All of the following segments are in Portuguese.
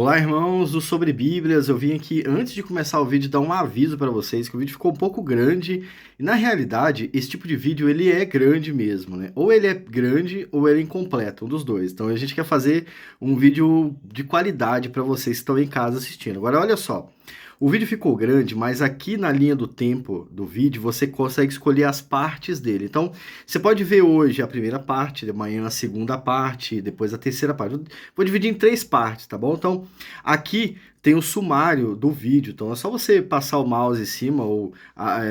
Olá, irmãos do Sobre Bíblias. Eu vim aqui antes de começar o vídeo dar um aviso para vocês que o vídeo ficou um pouco grande e na realidade esse tipo de vídeo ele é grande mesmo, né? Ou ele é grande ou ele é incompleto, um dos dois. Então a gente quer fazer um vídeo de qualidade para vocês que estão em casa assistindo. Agora olha só. O vídeo ficou grande, mas aqui na linha do tempo do vídeo você consegue escolher as partes dele. Então, você pode ver hoje a primeira parte, de amanhã a segunda parte, depois a terceira parte. Vou dividir em 3 partes, tá bom? Então, aqui tem o sumário do vídeo. Então, é só você passar o mouse em cima ou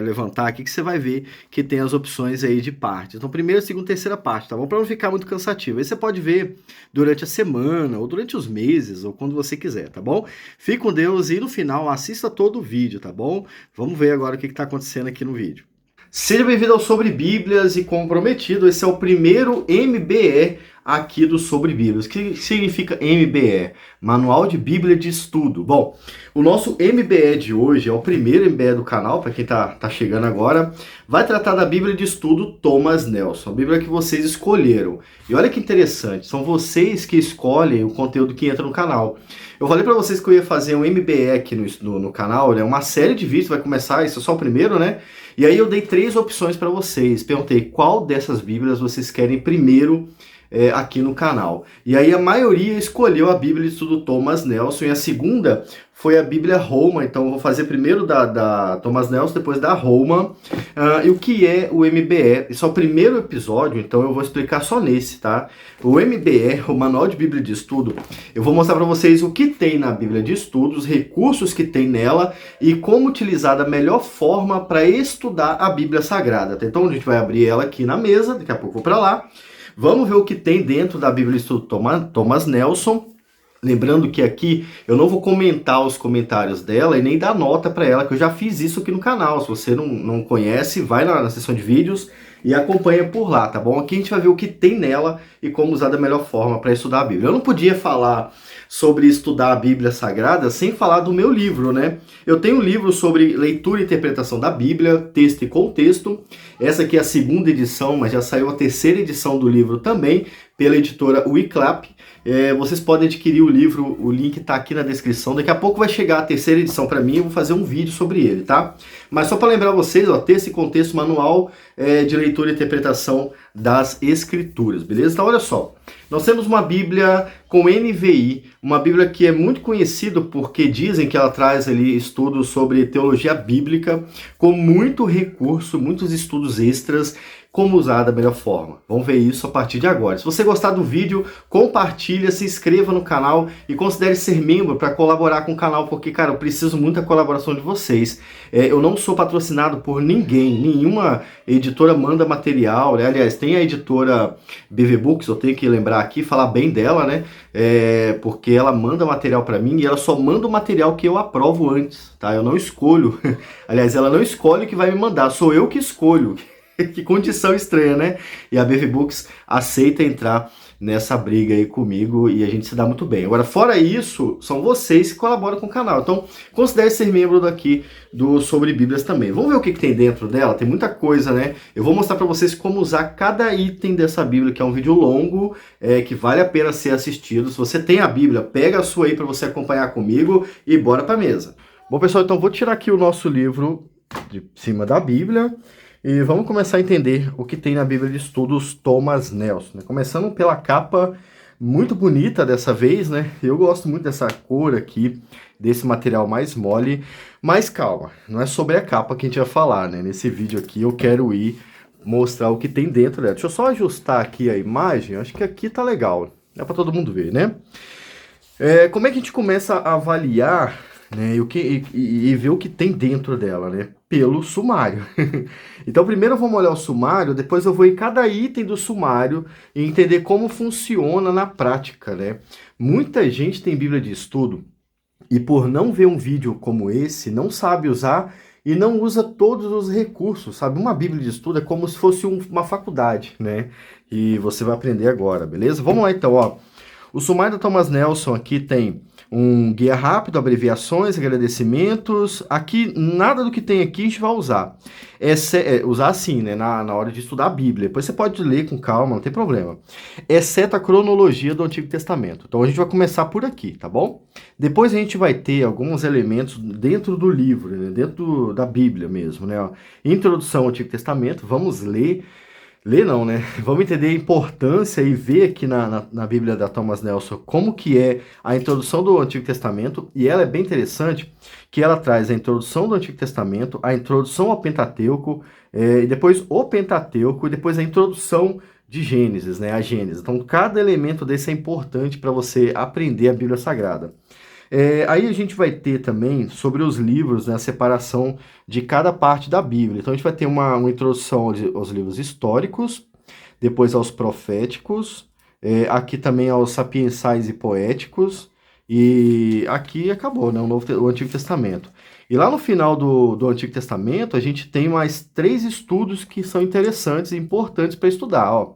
levantar aqui que você vai ver que tem as opções aí de partes. Então, primeira, segunda, terceira parte, tá bom? Para não ficar muito cansativo. Aí você pode ver durante a semana, ou durante os meses, ou quando você quiser, tá bom? Fique com Deus e no final assista todo o vídeo, tá bom? Vamos ver agora o que está acontecendo aqui no vídeo. Seja bem-vindo ao Sobre Bíblias e como prometido, esse é o primeiro MBE aqui do Sobre Bíblias. O que significa MBE? Manual de Bíblia de Estudo. Bom, o nosso MBE de hoje é o primeiro MBE do canal, para quem tá chegando agora. Vai tratar da Bíblia de Estudo Thomas Nelson, a Bíblia que vocês escolheram. E olha que interessante, são vocês que escolhem o conteúdo que entra no canal. Eu falei para vocês que eu ia fazer um MBE aqui no canal, né? Uma série de vídeos, vai começar, isso é só o primeiro, né? E aí eu dei 3 opções para vocês. Perguntei qual dessas Bíblias vocês querem primeiro aqui no canal. E aí a maioria escolheu a Bíblia de Estudo Thomas Nelson e a segunda foi a Bíblia Roma. Então eu vou fazer primeiro da Thomas Nelson, depois da Roma. E o que é o MBE? Esse é o primeiro episódio, então eu vou explicar só nesse, tá? O MBE, o Manual de Bíblia de Estudo, eu vou mostrar para vocês o que tem na Bíblia de Estudo, os recursos que tem nela e como utilizar da melhor forma para estudar a Bíblia Sagrada. Então a gente vai abrir ela aqui na mesa, daqui a pouco eu vou para lá. Vamos ver o que tem dentro da Bíblia de Estudo Thomas Nelson. Lembrando que aqui eu não vou comentar os comentários dela e nem dar nota para ela, que eu já fiz isso aqui no canal. Se você não conhece, vai na seção de vídeos e acompanha por lá, tá bom? Aqui a gente vai ver o que tem nela e como usar da melhor forma para estudar a Bíblia. Eu não podia falar sobre estudar a Bíblia Sagrada sem falar do meu livro, né? Eu tenho um livro sobre leitura e interpretação da Bíblia, texto e contexto. Essa aqui é a segunda edição, mas já saiu a terceira edição do livro também, pela editora Wiclap. Vocês podem adquirir o livro, o link está aqui na descrição. Daqui a pouco vai chegar a terceira edição para mim, eu vou fazer um vídeo sobre ele, tá? Mas só para lembrar vocês, ó, texto e contexto, manual de leitura e interpretação das Escrituras, beleza? Então olha só, nós temos uma Bíblia com NVI, uma Bíblia que é muito conhecida porque dizem que ela traz ali estudos sobre teologia bíblica, com muito recurso, muitos estudos extras, como usar da melhor forma. Vamos ver isso a partir de agora. Se você gostar do vídeo, compartilha, se inscreva no canal e considere ser membro para colaborar com o canal, porque, cara, eu preciso muito da colaboração de vocês. Eu não sou patrocinado por ninguém, nenhuma editora manda material, né? Aliás, tem a editora BV Books, eu tenho que lembrar aqui, falar bem dela, né? Porque ela manda material para mim e ela só manda o material que eu aprovo antes, tá? Eu não escolho. Aliás, ela não escolhe o que vai me mandar, sou eu que escolho. Que condição estranha, né? E a BV Books aceita entrar nessa briga aí comigo e a gente se dá muito bem. Agora, fora isso, são vocês que colaboram com o canal. Então, considere ser membro daqui do Sobre Bíblias também. Vamos ver o que tem dentro dela? Tem muita coisa, né? Eu vou mostrar para vocês como usar cada item dessa Bíblia, que é um vídeo longo, que vale a pena ser assistido. Se você tem a Bíblia, pega a sua aí para você acompanhar comigo e bora para a mesa. Bom, pessoal, então vou tirar aqui o nosso livro de cima da Bíblia. E vamos começar a entender o que tem na Bíblia de Estudos Thomas Nelson, né? Começando pela capa muito bonita dessa vez, né? Eu gosto muito dessa cor aqui, desse material mais mole. Mas calma, não é sobre a capa que a gente vai falar, né? Nesse vídeo aqui eu quero mostrar o que tem dentro dela. Deixa eu só ajustar aqui a imagem, acho que aqui tá legal. É para todo mundo ver, né? Como é que a gente começa a avaliar, né, e ver o que tem dentro dela, né? Pelo sumário. Então primeiro vamos olhar o sumário, depois eu vou em cada item do sumário e entender como funciona na prática, né? Muita gente tem Bíblia de estudo e por não ver um vídeo como esse, não sabe usar e não usa todos os recursos, sabe? Uma Bíblia de estudo é como se fosse uma faculdade, né? E você vai aprender agora, beleza? Vamos lá então, ó. O sumário da Thomas Nelson aqui tem um guia rápido, abreviações, agradecimentos. Aqui, nada do que tem aqui a gente vai usar. Usar assim, né, na hora de estudar a Bíblia. Depois você pode ler com calma, não tem problema. Exceto a cronologia do Antigo Testamento. Então a gente vai começar por aqui, tá bom? Depois a gente vai ter alguns elementos dentro do livro, né, dentro da Bíblia mesmo, né? Ó. Introdução ao Antigo Testamento, vamos ler. Ler não, né? Vamos entender a importância e ver aqui na Bíblia da Thomas Nelson como que é a introdução do Antigo Testamento, e ela é bem interessante, que ela traz a introdução do Antigo Testamento, a introdução ao Pentateuco, e depois o Pentateuco, e depois a introdução de Gênesis, né? A Gênesis. Então, cada elemento desse é importante para você aprender a Bíblia Sagrada. Aí a gente vai ter também sobre os livros, né, a separação de cada parte da Bíblia. Então a gente vai ter uma introdução aos livros históricos, depois aos proféticos, aqui também aos sapiensais e poéticos, e aqui acabou, né, o Antigo Testamento. E lá no final do Antigo Testamento a gente tem mais 3 estudos que são interessantes e importantes para estudar, ó.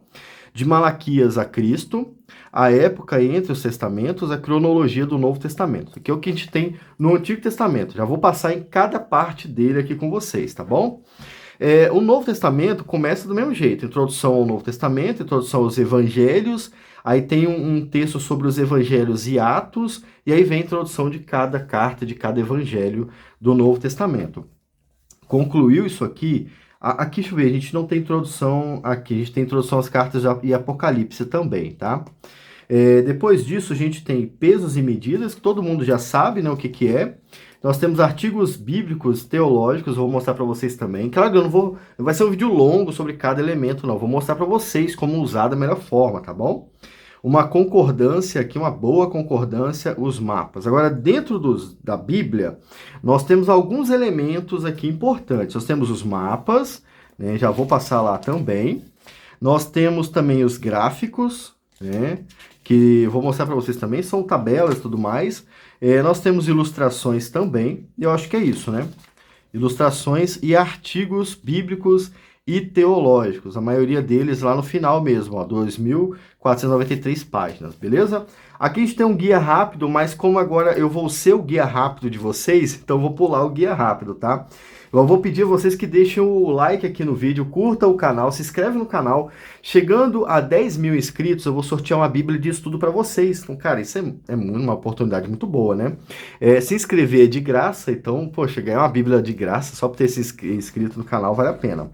De Malaquias a Cristo, a época entre os testamentos, a cronologia do Novo Testamento. Isso aqui é o que a gente tem no Antigo Testamento. Já vou passar em cada parte dele aqui com vocês, tá bom? O Novo Testamento começa do mesmo jeito. Introdução ao Novo Testamento, introdução aos Evangelhos, aí tem um texto sobre os Evangelhos e Atos, e aí vem a introdução de cada carta, de cada Evangelho do Novo Testamento. Concluiu isso aqui. Aqui, deixa eu ver, a gente não tem introdução aqui, a gente tem introdução às cartas e Apocalipse também, tá? Depois disso, a gente tem pesos e medidas, que todo mundo já sabe, né, o que é. Nós temos artigos bíblicos, teológicos, vou mostrar para vocês também. Claro que não vai ser um vídeo longo sobre cada elemento, não. Vou mostrar para vocês como usar da melhor forma, tá bom? Uma concordância aqui, uma boa concordância, os mapas. Agora, dentro da Bíblia, nós temos alguns elementos aqui importantes. Nós temos os mapas, né, já vou passar lá também. Nós temos também os gráficos, né, que vou mostrar para vocês também, são tabelas e tudo mais. Nós temos ilustrações também, e eu acho que é isso, né? Ilustrações e artigos bíblicos e teológicos, a maioria deles lá no final mesmo, ó, 2.493 páginas, beleza? Aqui a gente tem um guia rápido, mas como agora eu vou ser o guia rápido de vocês, então eu vou pular o guia rápido, tá? Eu vou pedir a vocês que deixem o like aqui no vídeo, curta o canal, se inscreve no canal. Chegando a 10 mil inscritos, eu vou sortear uma Bíblia de estudo para vocês. Então, cara, isso é uma oportunidade muito boa, né? Se inscrever é de graça, então, poxa, ganhar uma Bíblia de graça só por ter se inscrito no canal vale a pena.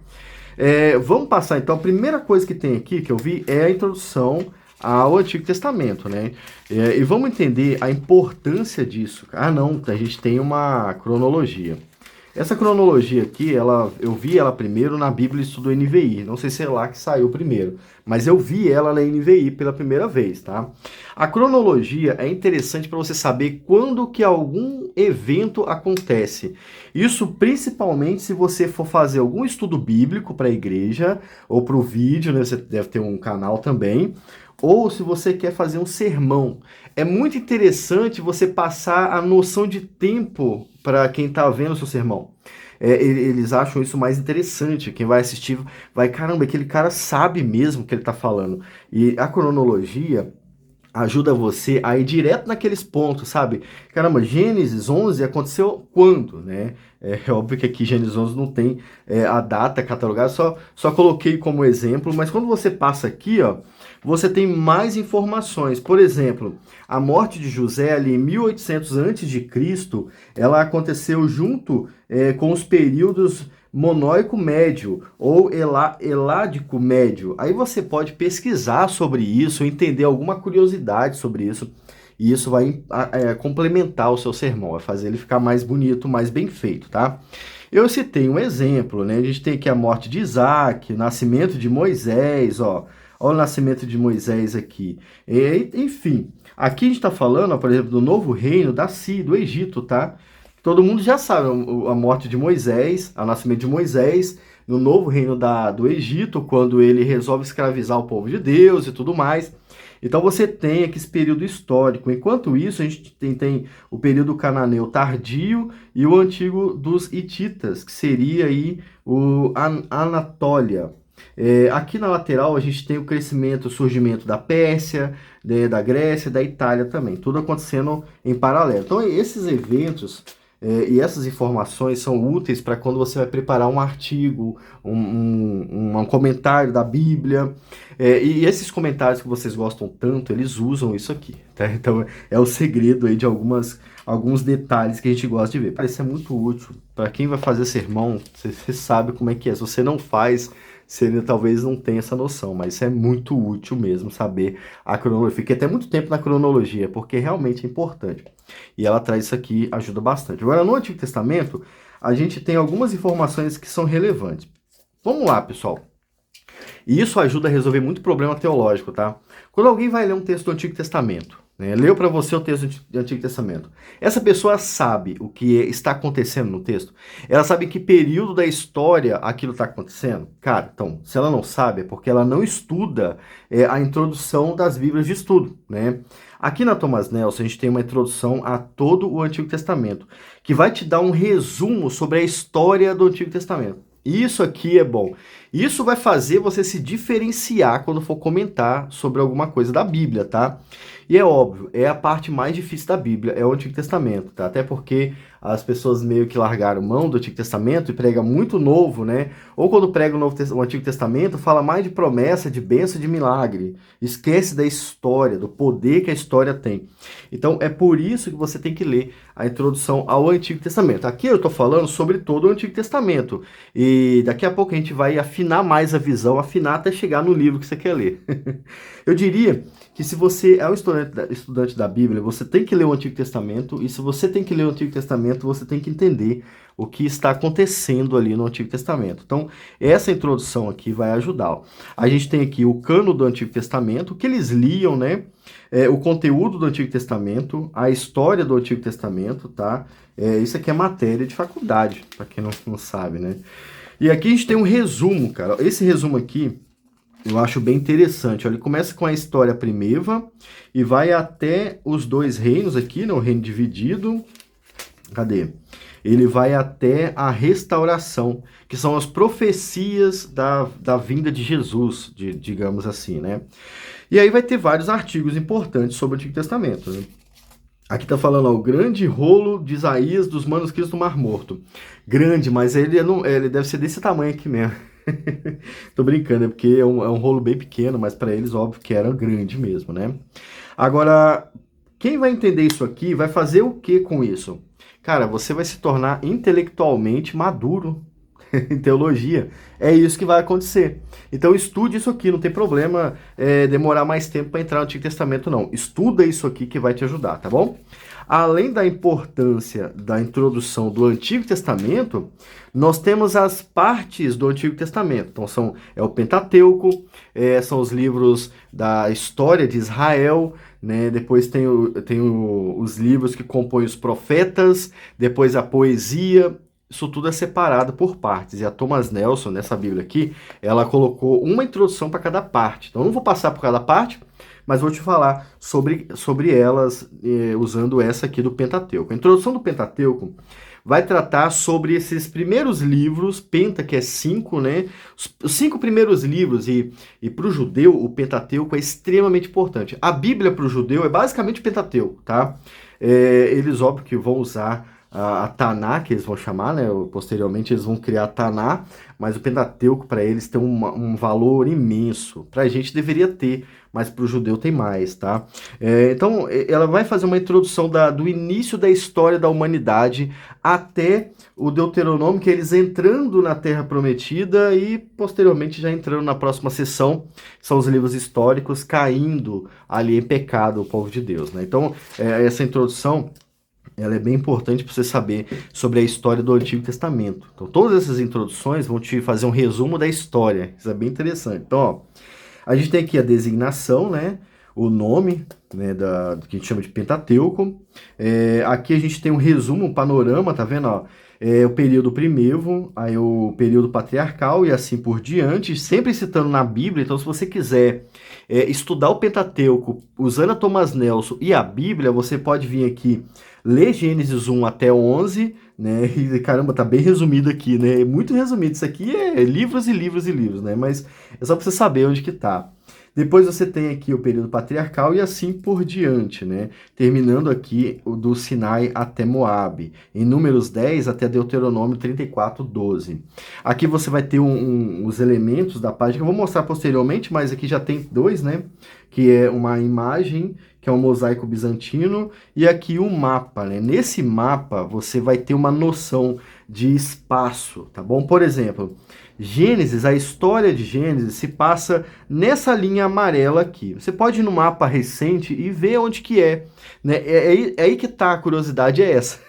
Vamos passar, então, a primeira coisa que tem aqui, que eu vi, é a introdução ao Antigo Testamento, né? E vamos entender a importância disso. Ah, não, a gente tem uma cronologia. Essa cronologia aqui, eu vi ela primeiro na Bíblia Estudo NVI. Não sei se é lá que saiu primeiro, mas eu vi ela na NVI pela primeira vez, tá? A cronologia é interessante para você saber quando que algum evento acontece. Isso principalmente se você for fazer algum estudo bíblico para a igreja ou para o vídeo, né? Você deve ter um canal também. Ou se você quer fazer um sermão. É muito interessante você passar a noção de tempo para quem está vendo o seu sermão. Eles acham isso mais interessante. Quem vai assistir vai, caramba, aquele cara sabe mesmo o que ele está falando. E a cronologia ajuda você a ir direto naqueles pontos, sabe? Caramba, Gênesis 11 aconteceu quando, né? É óbvio que aqui Gênesis 11 não tem a data catalogada, só coloquei como exemplo, mas quando você passa aqui, ó, você tem mais informações. Por exemplo, a morte de José ali em 1800 a.C., ela aconteceu junto com os períodos monóico médio ou eládico médio. Aí você pode pesquisar sobre isso, entender alguma curiosidade sobre isso, e isso vai complementar o seu sermão, vai fazer ele ficar mais bonito, mais bem feito, tá? Eu citei um exemplo, né? A gente tem aqui a morte de Isaac, o nascimento de Moisés, ó. Olha o nascimento de Moisés aqui. Enfim, aqui a gente está falando, ó, por exemplo, do novo reino do Egito, tá? Todo mundo já sabe a morte de Moisés, o nascimento de Moisés, no novo reino do Egito, quando ele resolve escravizar o povo de Deus e tudo mais. Então você tem aqui esse período histórico. Enquanto isso, a gente tem o período cananeu tardio e o antigo dos hititas, que seria aí o Anatólia. Aqui na lateral a gente tem o crescimento, o surgimento da Pérsia, da Grécia, da Itália também, tudo acontecendo em paralelo. Então esses eventos e essas informações são úteis para quando você vai preparar um artigo, um comentário da Bíblia. E esses comentários que vocês gostam tanto, eles usam isso aqui, tá? Então é o segredo aí de alguns detalhes que a gente gosta de ver. Isso é muito útil. Para quem vai fazer sermão, você sabe como é que é. Se você não faz, você talvez não tenha essa noção, mas é muito útil mesmo saber a cronologia. Fiquei até muito tempo na cronologia, porque realmente é importante. E ela traz isso aqui, ajuda bastante. Agora, no Antigo Testamento, a gente tem algumas informações que são relevantes. Vamos lá, pessoal. E isso ajuda a resolver muito problema teológico, tá? Quando alguém vai ler um texto do Antigo Testamento, leu para você o texto do Antigo Testamento, essa pessoa sabe o que está acontecendo no texto? Ela sabe em que período da história aquilo está acontecendo? Cara, então, se ela não sabe, é porque ela não estuda a introdução das Bíblias de estudo, né? Aqui na Thomas Nelson, a gente tem uma introdução a todo o Antigo Testamento, que vai te dar um resumo sobre a história do Antigo Testamento. Isso aqui é bom. Isso vai fazer você se diferenciar quando for comentar sobre alguma coisa da Bíblia, tá? E é óbvio, é a parte mais difícil da Bíblia, é o Antigo Testamento, tá? Até porque as pessoas meio que largaram mão do Antigo Testamento e pregam muito novo, né? Ou quando prega o Antigo Testamento, fala mais de promessa, de bênção, de milagre. Esquece da história, do poder que a história tem. Então é por isso que você tem que ler a introdução ao Antigo Testamento. Aqui eu tô falando sobre todo o Antigo Testamento. E daqui a pouco a gente vai afinar mais a visão, afinar até chegar no livro que você quer ler. Eu diria que se você é um estudante da Bíblia, você tem que ler o Antigo Testamento, e se você tem que ler o Antigo Testamento, você tem que entender o que está acontecendo ali no Antigo Testamento. Então, essa introdução aqui vai ajudar. A gente tem aqui o cano do Antigo Testamento, o que eles liam, né? O conteúdo do Antigo Testamento, a história do Antigo Testamento, tá? Isso aqui é matéria de faculdade, para quem não sabe, né? E aqui a gente tem um resumo, cara. Esse resumo aqui, eu acho bem interessante. Olha, ele começa com a história primitiva e vai até os dois reinos aqui, né? O reino dividido. Cadê? Ele vai até a restauração, que são as profecias da vinda de Jesus, digamos assim, né? E aí vai ter vários artigos importantes sobre o Antigo Testamento, né? Aqui está falando, ó, o grande rolo de Isaías dos manuscritos do Mar Morto. Grande, mas ele deve ser desse tamanho aqui mesmo. Tô brincando, é porque é um rolo bem pequeno, mas para eles, óbvio que era grande mesmo, né? Agora, quem vai entender isso aqui vai fazer o que com isso? Cara, você vai se tornar intelectualmente maduro em teologia. É isso que vai acontecer. Então estude isso aqui, não tem problema demorar mais tempo para entrar no Antigo Testamento, não. Estuda isso aqui que vai te ajudar, tá bom? Além da importância da introdução do Antigo Testamento, nós temos as partes do Antigo Testamento. Então é o Pentateuco, são os livros da história de Israel, né? Depois tem os livros que compõem os profetas, depois a poesia. Isso tudo é separado por partes. E a Thomas Nelson, nessa Bíblia aqui, ela colocou uma introdução para cada parte. Então eu não vou passar por cada parte, mas vou te falar sobre elas usando essa aqui do Pentateuco. A introdução do Pentateuco vai tratar sobre esses primeiros livros, Penta, que é 5, né? Os 5 primeiros livros, e para o judeu, o Pentateuco é extremamente importante. A Bíblia para o judeu é basicamente o Pentateuco, tá? Eles, óbvio, que vão usar a Taná, que eles vão chamar, né? Posteriormente eles vão criar a Taná, mas o Pentateuco para eles tem um valor imenso. Para a gente deveria ter, mas para o judeu tem mais, tá? Então ela vai fazer uma introdução do início da história da humanidade até o Deuteronômio, que eles entrando na Terra Prometida e posteriormente já entrando na próxima sessão, são os livros históricos caindo ali em pecado o povo de Deus, né? Então essa introdução ela é bem importante para você saber sobre a história do Antigo Testamento. Então, todas essas introduções vão te fazer um resumo da história. Isso é bem interessante. Então, ó, a gente tem aqui a designação, né? O nome, né, do que a gente chama de Pentateuco. Aqui a gente tem um resumo, um panorama, tá vendo? Ó? O período primivo, aí o período patriarcal e assim por diante, sempre citando na Bíblia. Então, se você quiser estudar o Pentateuco usando a Thomas Nelson e a Bíblia, você pode vir aqui lê Gênesis 1 até 11, né? E caramba, tá bem resumido aqui, né? É muito resumido. Isso aqui é livros e livros e livros, né? Mas é só pra você saber onde que tá. Depois você tem aqui o período patriarcal e assim por diante, né? Terminando aqui o do Sinai até Moabe, em Números 10 até Deuteronômio 34:12. Aqui você vai ter os elementos da página que eu vou mostrar posteriormente, mas aqui já tem dois, né? Que é uma imagem, que é um mosaico bizantino, e aqui um mapa, né? Nesse mapa você vai ter uma noção de espaço, tá bom? Por exemplo, Gênesis, a história de Gênesis se passa nessa linha amarela aqui. Você pode ir no mapa recente e ver onde que é, né? É aí que tá a curiosidade, é essa.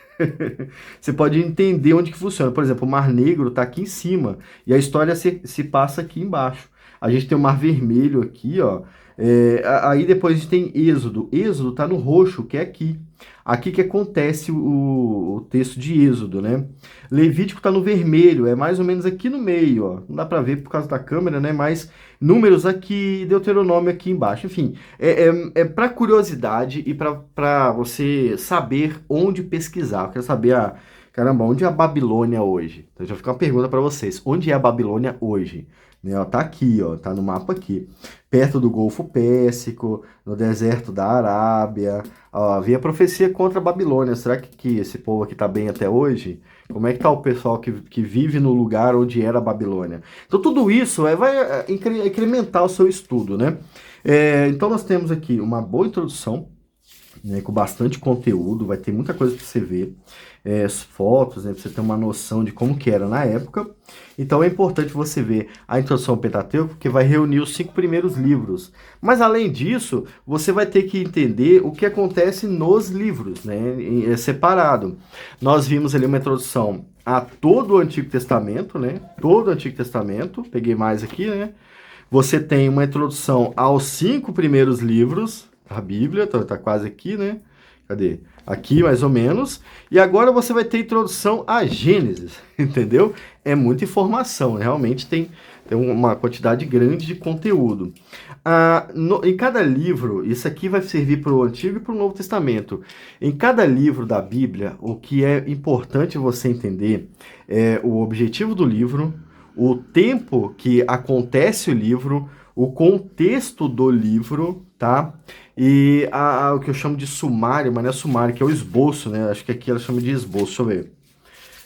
Você pode entender onde que funciona. Por exemplo, o Mar Negro está aqui em cima e a história se passa aqui embaixo. A gente tem o Mar Vermelho aqui, ó. Aí depois a gente tem Êxodo. Êxodo está no roxo, que é aqui. Aqui que acontece o texto de Êxodo, né? Levítico está no vermelho, é mais ou menos aqui no meio, ó. Não dá para ver por causa da câmera, né? Mas Números aqui, Deuteronômio aqui embaixo. Enfim, é para curiosidade e para você saber onde pesquisar. Eu quero saber, caramba, onde é a Babilônia hoje? Então já fica uma pergunta para vocês. Onde é a Babilônia hoje? Né, ó, tá aqui, ó, tá no mapa aqui. Perto do Golfo Pérsico, no deserto da Arábia. Ó, havia profecia contra a Babilônia. Será que esse povo aqui tá bem até hoje? Como é que tá o pessoal que vive no lugar onde era a Babilônia? Então tudo isso vai incrementar o seu estudo, né? Então nós temos aqui uma boa introdução, né, com bastante conteúdo, vai ter muita coisa para você ver, as fotos, né, para você ter uma noção de como que era na época. Então é importante você ver a introdução ao Pentateuco, porque vai reunir os 5 primeiros livros. Mas além disso, você vai ter que entender o que acontece nos livros, né, separado. Nós vimos ali uma introdução a todo o Antigo Testamento, né, todo o Antigo Testamento, peguei mais aqui, né. Você tem uma introdução aos 5 primeiros livros a Bíblia, tá quase aqui, né? Cadê? Aqui, mais ou menos. E agora você vai ter introdução a Gênesis, entendeu? É muita informação, realmente tem uma quantidade grande de conteúdo. Em cada livro, isso aqui vai servir para o Antigo e para o Novo Testamento. Em cada livro da Bíblia, o que é importante você entender é o objetivo do livro, o tempo que acontece o livro, o contexto do livro, tá? E o que eu chamo de sumário, mas não é sumário, que é o esboço, né? Acho que aqui ela chama de esboço, deixa eu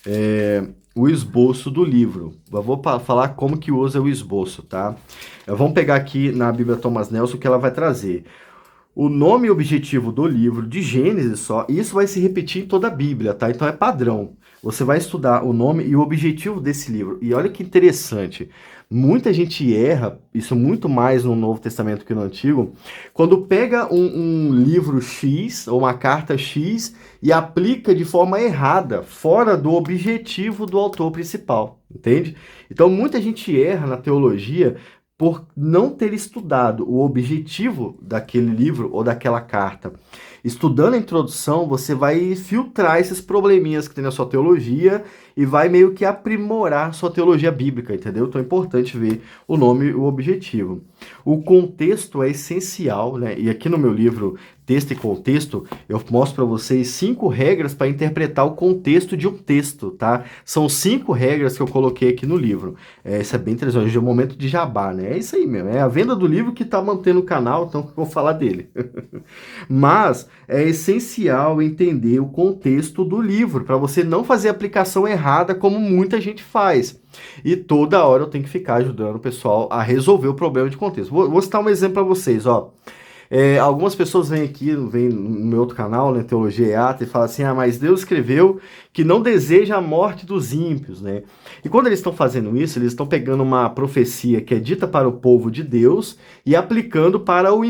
ver. O esboço do livro. Eu vou falar como que usa o esboço, tá? Vamos pegar aqui na Bíblia Thomas Nelson que ela vai trazer. O nome e objetivo do livro, de Gênesis só, e isso vai se repetir em toda a Bíblia, tá? Então é padrão. Você vai estudar o nome e o objetivo desse livro. E olha que interessante. Muita gente erra, isso muito mais no Novo Testamento que no Antigo, quando pega um livro X, ou uma carta X, e aplica de forma errada, fora do objetivo do autor principal, entende? Então muita gente erra na teologia por não ter estudado o objetivo daquele livro ou daquela carta. Estudando a introdução, você vai filtrar esses probleminhas que tem na sua teologia e vai meio que aprimorar sua teologia bíblica, entendeu? Então é importante ver o nome e o objetivo. O contexto é essencial, né? E aqui no meu livro Texto e Contexto, eu mostro para vocês 5 regras para interpretar o contexto de um texto, tá? São 5 regras que eu coloquei aqui no livro. Isso é bem interessante, hoje é o momento de jabá, né? É isso aí mesmo, é a venda do livro que está mantendo o canal, então eu vou falar dele. Mas é essencial entender o contexto do livro, para você não fazer aplicação errada como muita gente faz. E toda hora eu tenho que ficar ajudando o pessoal a resolver o problema de contexto. Vou citar um exemplo para vocês, ó. Algumas pessoas vêm no meu outro canal, né, Teologia EATA, e falam assim, mas Deus escreveu que não deseja a morte dos ímpios, né? E quando eles estão fazendo isso, eles estão pegando uma profecia que é dita para o povo de Deus e aplicando para o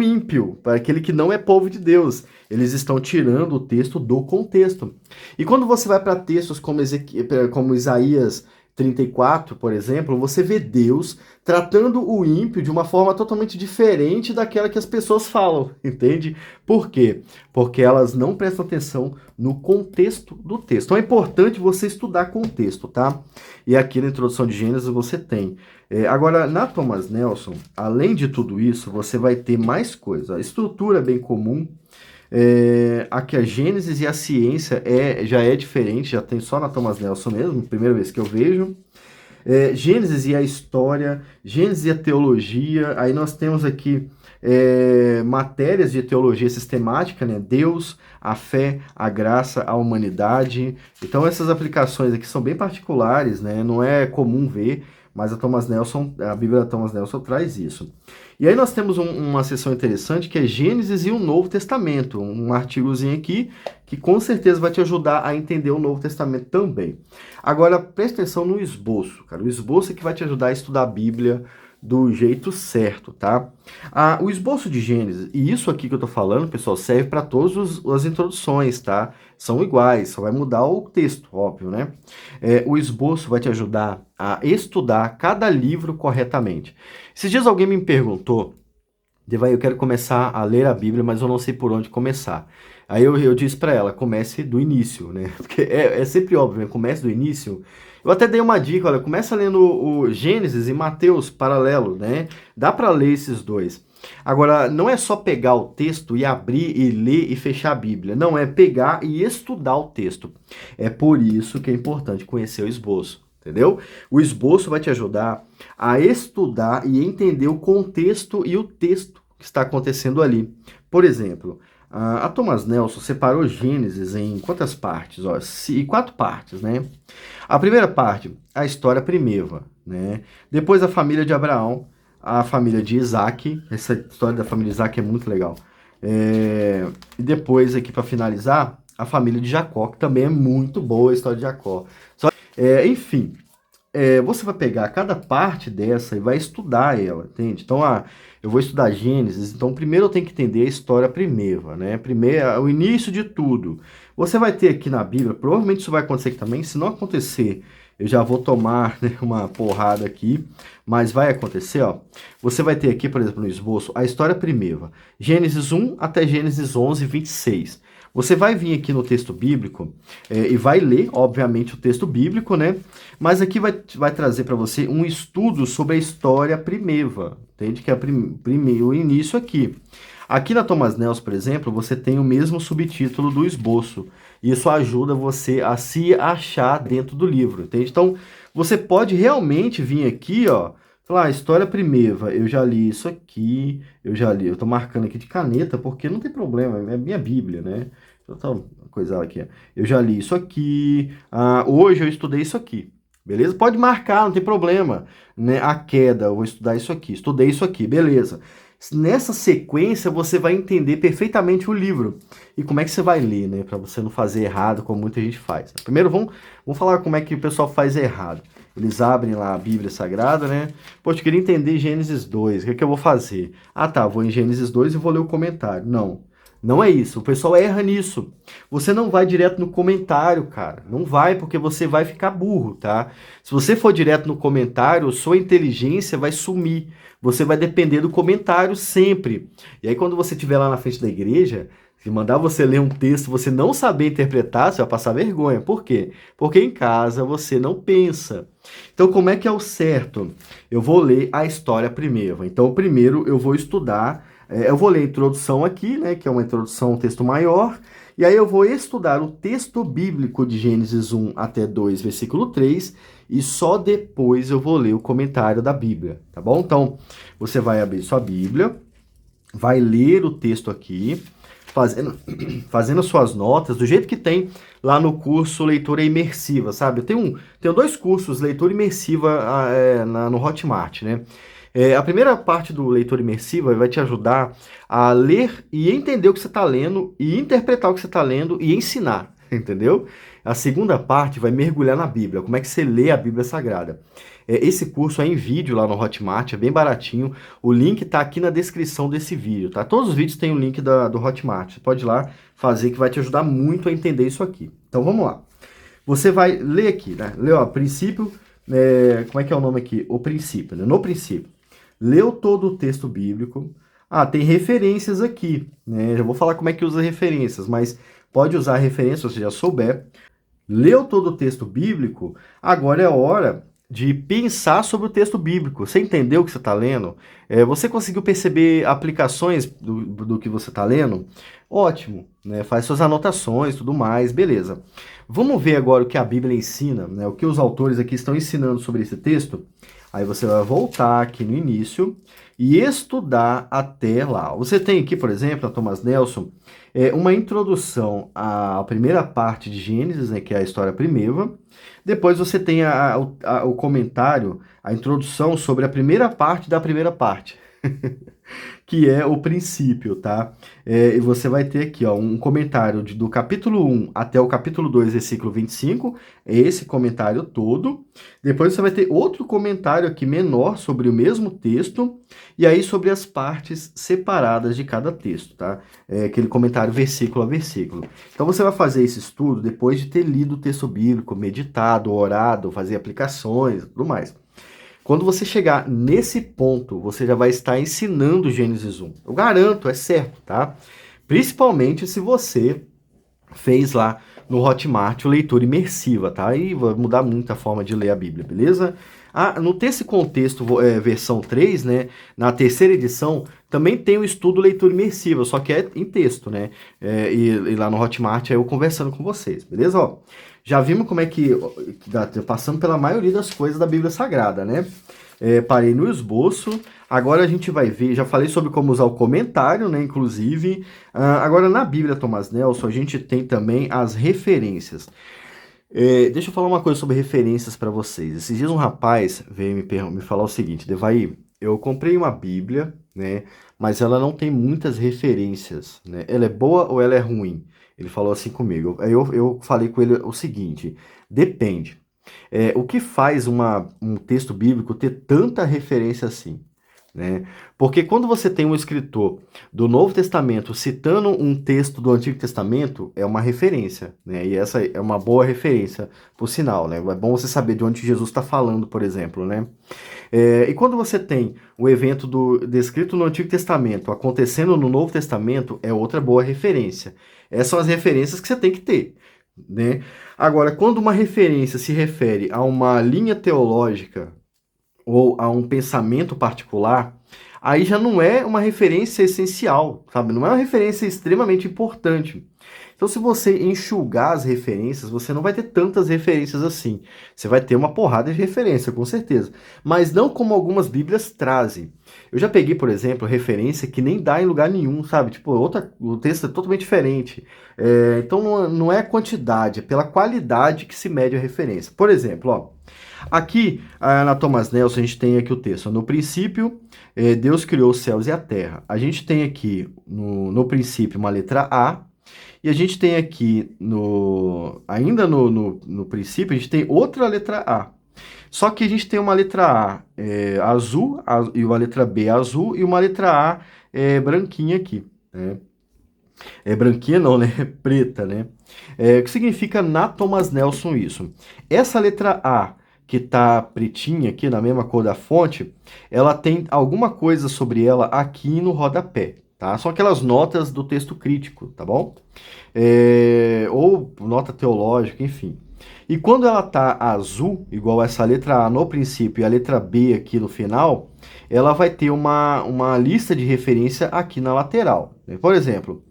ímpio, para aquele que não é povo de Deus. Eles estão tirando o texto do contexto. E quando você vai para textos como Isaías 34, por exemplo, você vê Deus tratando o ímpio de uma forma totalmente diferente daquela que as pessoas falam, entende? Por quê? Porque elas não prestam atenção no contexto do texto. Então é importante você estudar contexto, tá? E aqui na introdução de Gênesis você tem. Agora, na Thomas Nelson, além de tudo isso, você vai ter mais coisa. A estrutura é bem comum. Aqui a Gênesis e a ciência já é diferente, já tem só na Thomas Nelson mesmo, primeira vez que eu vejo. Gênesis e a história, Gênesis e a teologia, aí nós temos aqui matérias de teologia sistemática, né? Deus, a fé, a graça, a humanidade. Então essas aplicações aqui são bem particulares, né? Não é comum ver, mas a Bíblia da Thomas Nelson traz isso. E aí nós temos uma seção interessante que é Gênesis e o Novo Testamento, um artigozinho aqui que com certeza vai te ajudar a entender o Novo Testamento também. Agora, preste atenção no esboço, cara. O esboço é que vai te ajudar a estudar a Bíblia do jeito certo, tá? O esboço de Gênesis, e isso aqui que eu tô falando, pessoal, serve para todas as introduções, tá? São iguais, só vai mudar o texto, óbvio, né? O esboço vai te ajudar a estudar cada livro corretamente. Esses dias alguém me perguntou, Devai, eu quero começar a ler a Bíblia, mas eu não sei por onde começar. Aí eu disse para ela, comece do início, né? Porque é sempre óbvio, né? Comece do início. Eu até dei uma dica, olha, começa lendo o Gênesis e Mateus paralelo, né? Dá para ler esses dois. Agora, não é só pegar o texto e abrir e ler e fechar a Bíblia. Não, é pegar e estudar o texto. É por isso que é importante conhecer o esboço. Entendeu? O esboço vai te ajudar a estudar e entender o contexto e o texto que está acontecendo ali. Por exemplo, a Thomas Nelson separou Gênesis em quantas partes? 4 partes, né? A primeira parte, a história primeva, né? Depois a família de Abraão, a família de Isaac. Essa história da família de Isaac é muito legal. E depois, aqui para finalizar, a família de Jacó, que também é muito boa a história de Jacó. Enfim, você vai pegar cada parte dessa e vai estudar ela, entende? Então, eu vou estudar Gênesis, então primeiro eu tenho que entender a história primeva, né? Primeiro, o início de tudo. Você vai ter aqui na Bíblia, provavelmente isso vai acontecer aqui também, se não acontecer, eu já vou tomar, né, uma porrada aqui, mas vai acontecer, ó. Você vai ter aqui, por exemplo, no esboço, a história primeva, Gênesis 1 até Gênesis 11, 26. Você vai vir aqui no texto bíblico e vai ler, obviamente, o texto bíblico, né? Mas aqui vai trazer para você um estudo sobre a história primeva, entende? Que é o início aqui. Aqui na Thomas Nelson, por exemplo, você tem o mesmo subtítulo do esboço. Isso ajuda você a se achar dentro do livro, entende? Então, você pode realmente vir aqui, ó, falar, história primeva, eu já li isso aqui, eu tô marcando aqui de caneta, porque não tem problema, é minha Bíblia, né? Deixa eu coisar aqui, ó. Eu já li isso aqui, hoje eu estudei isso aqui, beleza? Pode marcar, não tem problema, né? A queda, eu vou estudar isso aqui, estudei isso aqui, beleza. Nessa sequência, você vai entender perfeitamente o livro. E como é que você vai ler, né? Para você não fazer errado, como muita gente faz. Primeiro, vamos falar como é que o pessoal faz errado. Eles abrem lá a Bíblia Sagrada, né? Poxa, eu queria entender Gênesis 2. O que é que eu vou fazer? Tá, vou em Gênesis 2 e vou ler o comentário. Não é isso. O pessoal erra nisso. Você não vai direto no comentário, cara. Não vai, porque você vai ficar burro, tá? Se você for direto no comentário, sua inteligência vai sumir. Você vai depender do comentário sempre. E aí, quando você estiver lá na frente da igreja, se mandar você ler um texto, você não saber interpretar, você vai passar vergonha. Por quê? Porque em casa você não pensa. Então, como é que é o certo? Eu vou ler a história primeiro. Então, primeiro eu vou estudar. Eu vou ler a introdução aqui, né, que é uma introdução, um texto maior, e aí eu vou estudar o texto bíblico de Gênesis 1 até 2, versículo 3, e só depois eu vou ler o comentário da Bíblia, tá bom? Então, você vai abrir sua Bíblia, vai ler o texto aqui, fazendo suas notas, do jeito que tem lá no curso Leitura Imersiva, sabe? Eu tenho 2 cursos, Leitura Imersiva no Hotmart, né? A primeira parte do leitura imersiva vai te ajudar a ler e entender o que você está lendo, e interpretar o que você está lendo e ensinar, entendeu? A segunda parte vai mergulhar na Bíblia, como é que você lê a Bíblia Sagrada. Esse curso é em vídeo lá no Hotmart, é bem baratinho. O link está aqui na descrição desse vídeo, tá? Todos os vídeos têm o link do Hotmart. Você pode ir lá fazer, que vai te ajudar muito a entender isso aqui. Então vamos lá. Você vai ler aqui, né? Lê, ó, princípio, como é que é o nome aqui? O princípio, né? No princípio. Leu todo o texto bíblico. Tem referências aqui, né? Já vou falar como é que usa referências, mas pode usar referência se você já souber. Leu todo o texto bíblico, agora é hora de pensar sobre o texto bíblico. Você entendeu o que você está lendo? Você conseguiu perceber aplicações do que você está lendo? Ótimo, né? Faz suas anotações, tudo mais, beleza. Vamos ver agora o que a Bíblia ensina, né? O que os autores aqui estão ensinando sobre esse texto. Aí você vai voltar aqui no início e estudar até lá. Você tem aqui, por exemplo, a Thomas Nelson, uma introdução à primeira parte de Gênesis, né, que é a história primitiva. Depois você tem o comentário, a introdução sobre a primeira parte da primeira parte, que é o princípio, tá? E você vai ter aqui, ó, um comentário do capítulo 1 até o capítulo 2, versículo 25, é esse comentário todo. Depois você vai ter outro comentário aqui menor sobre o mesmo texto, e aí sobre as partes separadas de cada texto, tá? Aquele comentário versículo a versículo. Então você vai fazer esse estudo depois de ter lido o texto bíblico, meditado, orado, fazer aplicações e tudo mais. Quando você chegar nesse ponto, você já vai estar ensinando Gênesis 1. Eu garanto, é certo, tá? Principalmente se você fez lá no Hotmart o leitura imersiva, tá? Aí vai mudar muito a forma de ler a Bíblia, beleza? No Texto e Contexto, versão 3, né? Na terceira edição, também tem o estudo leitura imersiva, só que é em texto, né? E lá no Hotmart, eu conversando com vocês, beleza? Ó, já vimos como é que passando pela maioria das coisas da Bíblia Sagrada, né? Parei no esboço. Agora a gente vai ver, já falei sobre como usar o comentário, né? Inclusive, agora na Bíblia Thomas Nelson, a gente tem também as referências. Deixa eu falar uma coisa sobre referências para vocês. Esses dias um rapaz veio me falar o seguinte: Devaí, eu comprei uma Bíblia, né? Mas ela não tem muitas referências, né? Ela é boa ou ela é ruim? Ele falou assim comigo. Aí eu falei com ele o seguinte: depende. O que faz um texto bíblico ter tanta referência assim? Né? Porque quando você tem um escritor do Novo Testamento citando um texto do Antigo Testamento, é uma referência, né? E essa é uma boa referência, por sinal, né? É bom você saber de onde Jesus está falando, por exemplo, né? E quando você tem o evento descrito no Antigo Testamento acontecendo no Novo Testamento, é outra boa referência. Essas são as referências que você tem que ter, né? Agora, quando uma referência se refere a uma linha teológica ou a um pensamento particular, aí já não é uma referência essencial, sabe? Não é uma referência extremamente importante. Então, se você enxugar as referências, você não vai ter tantas referências assim. Você vai ter uma porrada de referência, com certeza. Mas não como algumas Bíblias trazem. Eu já peguei, por exemplo, referência que nem dá em lugar nenhum, sabe? Tipo, o texto é totalmente diferente. Então, não é a quantidade, é pela qualidade que se mede a referência. Por exemplo, ó, aqui na Thomas Nelson, a gente tem aqui o texto. No princípio, Deus criou os céus e a terra. A gente tem aqui, no princípio, uma letra A. E a gente tem aqui, ainda no princípio, a gente tem outra letra A. Só que a gente tem uma letra A azul, e uma letra B azul, e uma letra A branquinha aqui, né? Branquinha não, né? Preta, né? O que significa na Thomas Nelson isso? Essa letra A, que tá pretinha aqui, na mesma cor da fonte, ela tem alguma coisa sobre ela aqui no rodapé, tá? São aquelas notas do texto crítico, tá bom? Ou nota teológica, enfim. E quando ela tá azul, igual essa letra A no princípio e a letra B aqui no final, ela vai ter uma lista de referência aqui na lateral, né? Por exemplo,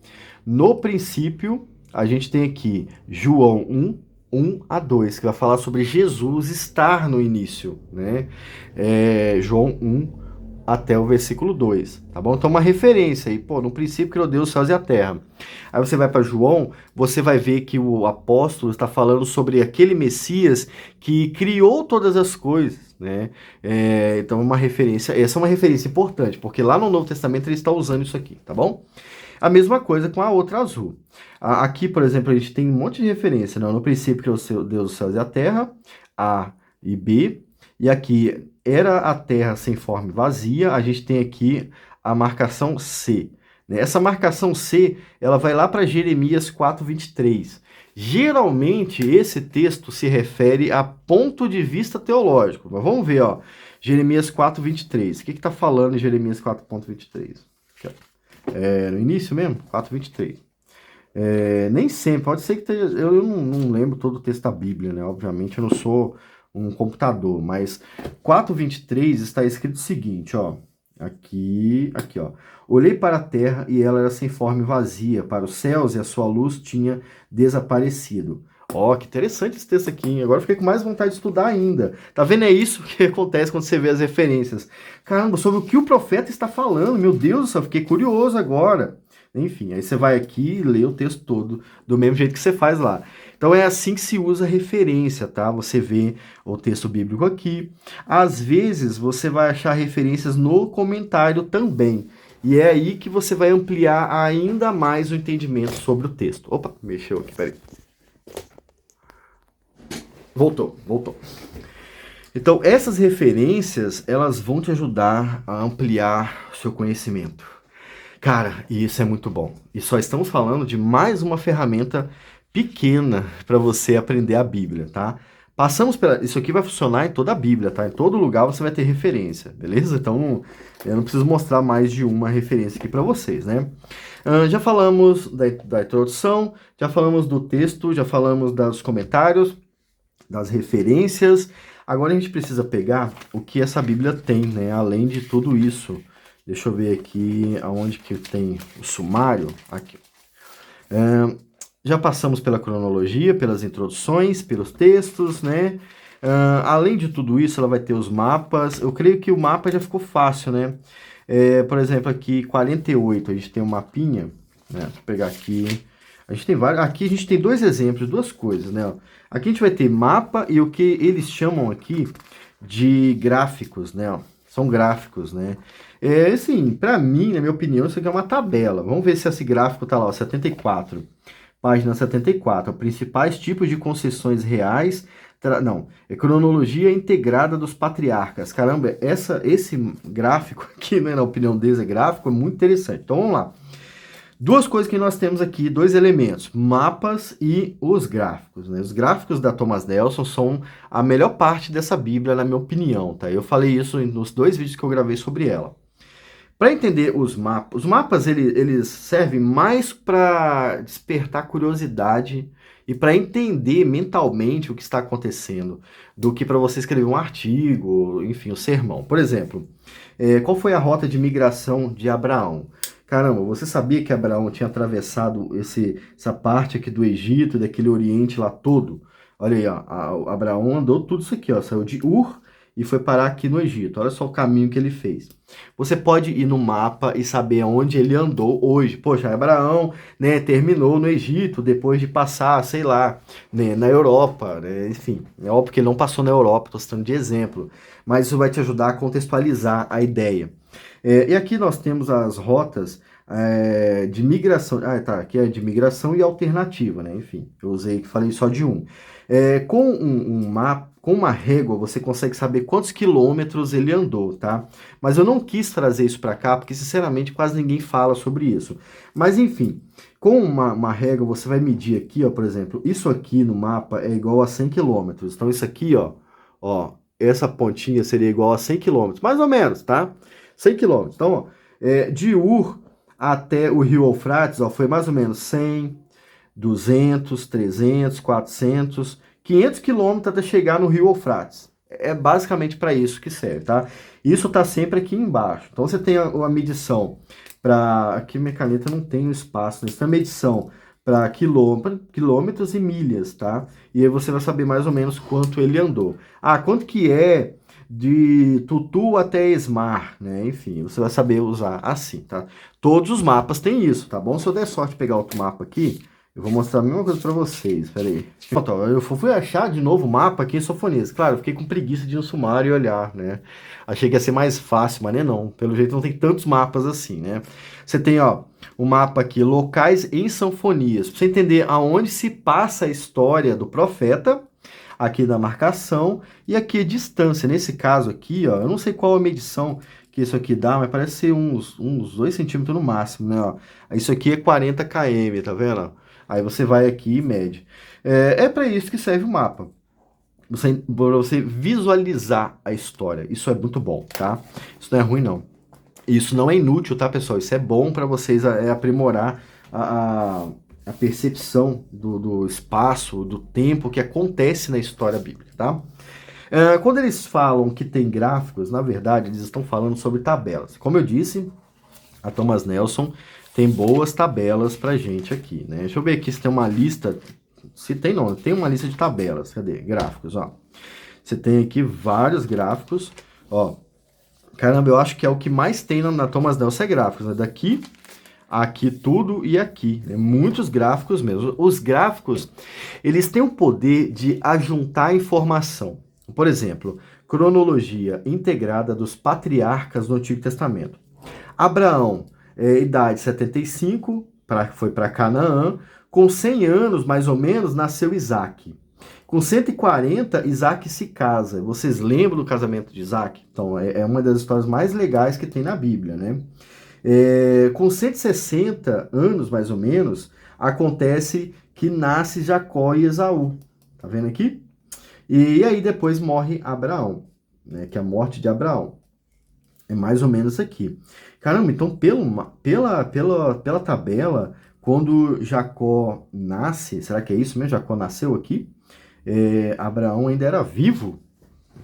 no princípio, a gente tem aqui João 1, 1 a 2, que vai falar sobre Jesus estar no início, né? João 1 até o versículo 2, tá bom? Então, uma referência aí, pô, no princípio criou Deus os céus e a terra. Aí você vai para João, você vai ver que o apóstolo está falando sobre aquele Messias que criou todas as coisas, né? Então, uma referência, essa é uma referência importante, porque lá no Novo Testamento ele está usando isso aqui, tá bom? A mesma coisa com a outra azul. Aqui, por exemplo, a gente tem um monte de referência, né? No princípio criou Deus os céus e a terra, A e B. E aqui, era a terra sem forma e vazia, a gente tem aqui a marcação C. Né? Essa marcação C, ela vai lá para Jeremias 4:23. Geralmente, esse texto se refere a ponto de vista teológico. Mas vamos ver, ó. Jeremias 4:23. O que está falando em Jeremias 4:23? No início mesmo, 4:23. Nem sempre, pode ser que esteja, eu não lembro todo o texto da Bíblia, né? Obviamente eu não sou um computador, mas 4:23 está escrito o seguinte, ó. Aqui, ó. Olhei para a terra e ela era sem forma e vazia, para os céus e a sua luz tinha desaparecido. Ó, que interessante esse texto aqui, hein? Agora eu fiquei com mais vontade de estudar ainda. Tá vendo? É isso que acontece quando você vê as referências. Caramba, sobre o que o profeta está falando, meu Deus do céu, fiquei curioso agora. Enfim, aí você vai aqui e lê o texto todo, do mesmo jeito que você faz lá. Então é assim que se usa referência, tá? Você vê o texto bíblico aqui. Às vezes você vai achar referências no comentário também. E é aí que você vai ampliar ainda mais o entendimento sobre o texto. Opa, mexeu aqui, peraí. Voltou. Então, essas referências, elas vão te ajudar a ampliar o seu conhecimento. Cara, e isso é muito bom. E só estamos falando de mais uma ferramenta pequena para você aprender a Bíblia, tá? Passamos pela... Isso aqui vai funcionar em toda a Bíblia, tá? Em todo lugar você vai ter referência, beleza? Então, eu não preciso mostrar mais de uma referência aqui para vocês, né? Já falamos da introdução, já falamos do texto, já falamos dos comentários, das referências. Agora a gente precisa pegar o que essa Bíblia tem, né? Além de tudo isso. Deixa eu ver aqui aonde que tem o sumário. Aqui. Já passamos pela cronologia, pelas introduções, pelos textos, né? Além de tudo isso, ela vai ter os mapas. Eu creio que o mapa já ficou fácil, né? Por exemplo, aqui 48, a gente tem um mapinha, né? Vou pegar aqui. A gente tem vários. Aqui a gente tem dois exemplos, duas coisas, né? Aqui a gente vai ter mapa e o que eles chamam aqui de gráficos, né? São gráficos, né? Assim, para mim, na minha opinião, isso aqui é uma tabela. Vamos ver se esse gráfico tá lá, ó, 74. Página 74. Principais tipos de concessões reais. Não, é cronologia integrada dos patriarcas. Caramba, esse gráfico aqui, né, na opinião deles, é gráfico, é muito interessante. Então, vamos lá. Duas coisas que nós temos aqui, dois elementos, mapas e os gráficos, né? Os gráficos da Thomas Nelson são a melhor parte dessa Bíblia, na minha opinião, tá? Eu falei isso nos dois vídeos que eu gravei sobre ela. Para entender os mapas eles servem mais para despertar curiosidade e para entender mentalmente o que está acontecendo, do que para você escrever um artigo, enfim, um sermão. Por exemplo, qual foi a rota de migração de Abraão? Caramba, você sabia que Abraão tinha atravessado essa parte aqui do Egito, daquele Oriente lá todo? Olha aí, ó, Abraão andou tudo isso aqui, ó, saiu de Ur e foi parar aqui no Egito. Olha só o caminho que ele fez. Você pode ir no mapa e saber onde ele andou hoje. Poxa, Abraão, né, terminou no Egito depois de passar, sei lá, né, na Europa, né, enfim. É óbvio que ele não passou na Europa, estou citando de exemplo. Mas isso vai te ajudar a contextualizar a ideia. E aqui nós temos as rotas de migração. Ah, tá, aqui é de migração e alternativa, né? Enfim, eu falei só de um. Com um mapa, com uma régua, você consegue saber quantos quilômetros ele andou, tá? Mas eu não quis trazer isso para cá, porque, sinceramente, quase ninguém fala sobre isso. Mas, enfim, com uma régua, você vai medir aqui, ó, por exemplo, isso aqui no mapa é igual a 100 quilômetros. Então, isso aqui, ó, essa pontinha seria igual a 100 quilômetros, mais ou menos, tá? 100 quilômetros. Então, ó, de Ur até o rio Eufrates, ó, foi mais ou menos 100, 200, 300, 400, 500 quilômetros até chegar no rio Eufrates. É basicamente para isso que serve, tá? Isso tá sempre aqui embaixo. Então, você tem a medição para... Aqui minha caneta não tem o espaço, né? Você tem a medição para quilômetros e milhas, tá? E aí você vai saber mais ou menos quanto ele andou. Ah, quanto que é de Tutu até Esmar, né? Enfim, você vai saber usar assim, tá? Todos os mapas têm isso, tá bom? Se eu der sorte de pegar outro mapa aqui, eu vou mostrar a mesma coisa pra vocês, peraí. Pronto, ó, eu fui achar de novo o mapa aqui em Sofonias. Claro, eu fiquei com preguiça de ir no sumário e olhar, né? Achei que ia ser mais fácil, mas não. Pelo jeito não tem tantos mapas assim, né? Você tem, ó, o mapa aqui, locais em Sanfonias. Pra você entender aonde se passa a história do profeta, aqui da marcação, e aqui a distância. Nesse caso aqui, ó, eu não sei qual a medição que isso aqui dá, mas parece ser uns 2 centímetros no máximo, né? Ó. Isso aqui é 40 km, tá vendo? Aí você vai aqui e mede. É para isso que serve o mapa. Para você visualizar a história. Isso é muito bom, tá? Isso não é ruim, não. Isso não é inútil, tá, pessoal? Isso é bom para vocês aprimorar a percepção do espaço, do tempo que acontece na história bíblica, tá? Quando eles falam que tem gráficos, na verdade, eles estão falando sobre tabelas. Como eu disse, a Thomas Nelson tem boas tabelas pra gente aqui, né? Deixa eu ver aqui se tem uma lista. Se tem, não, tem uma lista de tabelas. Cadê? Gráficos, ó. Você tem aqui vários gráficos, ó. Caramba, eu acho que é o que mais tem na Thomas Nelson é gráficos, né? Daqui, aqui tudo e aqui, né? Muitos gráficos mesmo. Os gráficos, eles têm o poder de ajuntar informação. Por exemplo, cronologia integrada dos patriarcas do Antigo Testamento. Abraão, idade 75, foi para Canaã. Com 100 anos, mais ou menos, nasceu Isaac. Com 140, Isaac se casa. Vocês lembram do casamento de Isaac? Então, é uma das histórias mais legais que tem na Bíblia, né? Com 160 anos, mais ou menos, acontece que nasce Jacó e Esaú. Tá vendo aqui? E aí depois morre Abraão, né? Que é a morte de Abraão. É mais ou menos aqui. Caramba, então pela tabela, quando Jacó nasce, será que é isso mesmo? Jacó nasceu aqui? Abraão ainda era vivo?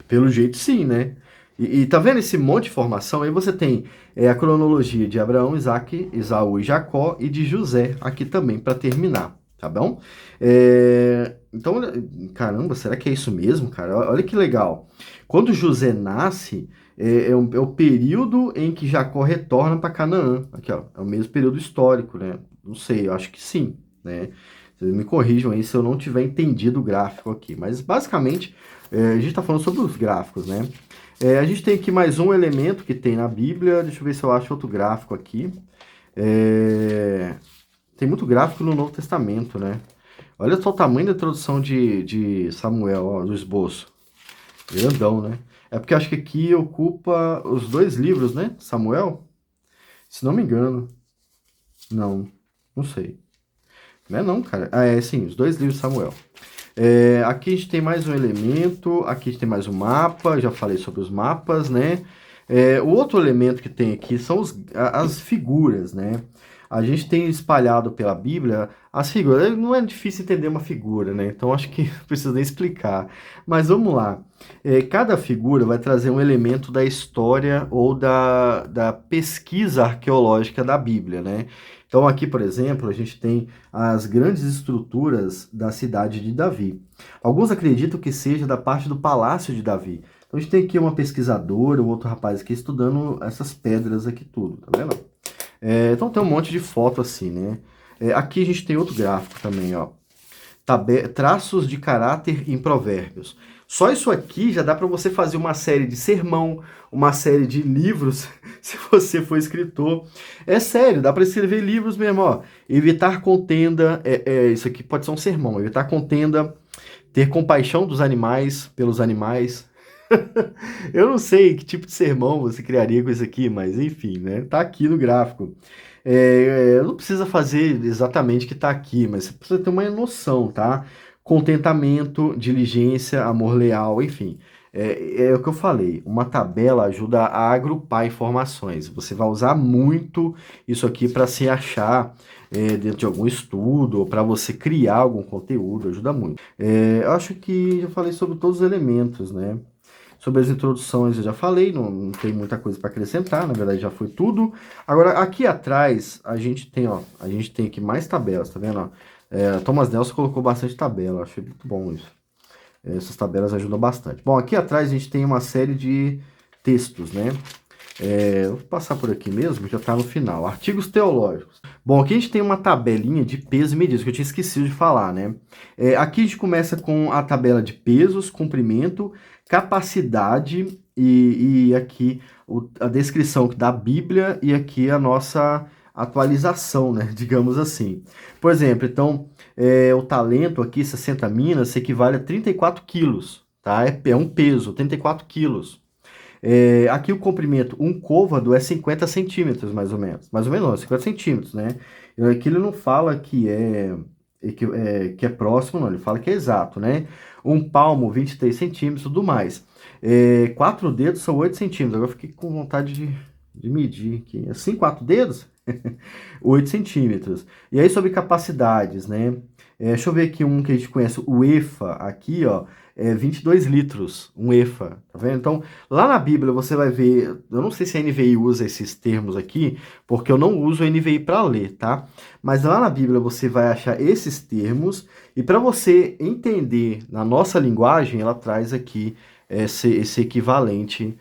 Pelo jeito sim, né? E tá vendo esse monte de informação? Aí você tem a cronologia de Abraão, Isaac, Esaú e Jacó e de José aqui também para terminar, tá bom? Então, caramba, será que é isso mesmo, cara? Olha que legal. Quando José nasce, é o período em que Jacó retorna para Canaã. Aqui, ó, é o mesmo período histórico, né? Não sei, eu acho que sim, né? Vocês me corrijam aí se eu não tiver entendido o gráfico aqui. Mas, basicamente, a gente está falando sobre os gráficos, né? A gente tem aqui mais um elemento que tem na Bíblia. Deixa eu ver se eu acho outro gráfico aqui. Tem muito gráfico no Novo Testamento, né? Olha só o tamanho da introdução de Samuel, ó, do esboço. Grandão, né? É porque acho que aqui ocupa os 2 livros, né? Samuel? Se não me engano. Não sei. Não é não, cara. Sim, os 2 livros de Samuel. Aqui a gente tem mais um elemento, aqui a gente tem mais um mapa, já falei sobre os mapas, né? O outro elemento que tem aqui são as figuras, né? A gente tem espalhado pela Bíblia as figuras. Não é difícil entender uma figura, né? Então acho que não precisa nem explicar. Mas vamos lá. Cada figura vai trazer um elemento da história ou da pesquisa arqueológica da Bíblia, né? Então aqui, por exemplo, a gente tem as grandes estruturas da cidade de Davi. Alguns acreditam que seja da parte do palácio de Davi. Então a gente tem aqui uma pesquisadora, um outro rapaz aqui estudando essas pedras aqui tudo, tá vendo? Então tem um monte de foto assim, né? Aqui a gente tem outro gráfico também, ó. Traços de caráter em provérbios. Só isso aqui já dá para você fazer uma série de sermão, uma série de livros, se você for escritor. É sério, dá para escrever livros mesmo, ó. Evitar contenda, isso aqui pode ser um sermão. Evitar contenda, ter compaixão dos animais, pelos animais. Eu não sei que tipo de sermão você criaria com isso aqui, mas enfim, né? Tá aqui no gráfico. Não precisa fazer exatamente o que está aqui, mas você precisa ter uma noção, tá? Contentamento, diligência, amor leal, enfim. É o que eu falei, uma tabela ajuda a agrupar informações. Você vai usar muito isso aqui para se achar dentro de algum estudo, ou para você criar algum conteúdo, ajuda muito. Eu acho que já falei sobre todos os elementos, né? Sobre as introduções eu já falei, não tem muita coisa para acrescentar, na verdade já foi tudo. Agora, aqui atrás, a gente tem aqui mais tabelas, tá vendo? Thomas Nelson colocou bastante tabela, achei muito bom isso. Essas tabelas ajudam bastante. Bom, aqui atrás a gente tem uma série de textos, né? Vou passar por aqui mesmo, já está no final. Artigos teológicos. Bom, aqui a gente tem uma tabelinha de peso e medidas, que eu tinha esquecido de falar, né? Aqui a gente começa com a tabela de pesos, comprimento, capacidade e aqui a descrição da Bíblia e aqui a nossa atualização, né? Digamos assim. Por exemplo, então, o talento aqui, 60 minas, equivale a 34 quilos, tá? É um peso, 34 quilos. Aqui o comprimento, um côvado é 50 centímetros, mais ou menos. Mais ou menos, não, 50 centímetros, né? Aqui ele não fala que é próximo, não. Ele fala que é exato, né? Um palmo, 23 centímetros, tudo mais. 4 dedos são 8 centímetros. Agora eu fiquei com vontade de medir aqui. Assim, 4 dedos? 8 centímetros. E aí sobre capacidades, né? Deixa eu ver aqui um que a gente conhece, o EFA, aqui, ó, é 22 litros, um EFA, tá vendo? Então, lá na Bíblia você vai ver, eu não sei se a NVI usa esses termos aqui, porque eu não uso a NVI para ler, tá? Mas lá na Bíblia você vai achar esses termos, e para você entender na nossa linguagem, ela traz aqui esse equivalente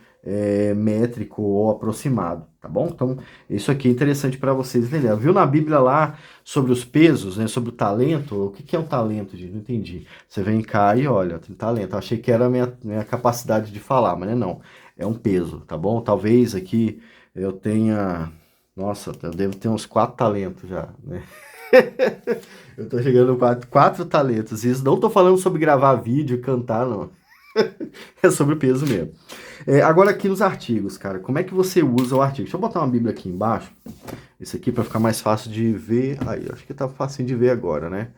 métrico ou aproximado, tá bom? Então, isso aqui é interessante para vocês entenderem. Viu na Bíblia lá sobre os pesos, né, sobre o talento? O que é um talento, gente? Não entendi. Você vem cá e olha, tem talento. Eu achei que era a minha capacidade de falar, mas não. É um peso, tá bom? Talvez aqui eu tenha... Nossa, eu devo ter uns 4 talentos já, né? Eu tô chegando a 4 talentos. Isso não tô falando sobre gravar vídeo e cantar, não. É sobre o peso mesmo. Agora aqui nos artigos, cara, como é que você usa o artigo? Deixa eu botar uma Bíblia aqui embaixo. Isso aqui para ficar mais fácil de ver. Aí, acho que tá fácil de ver agora, né?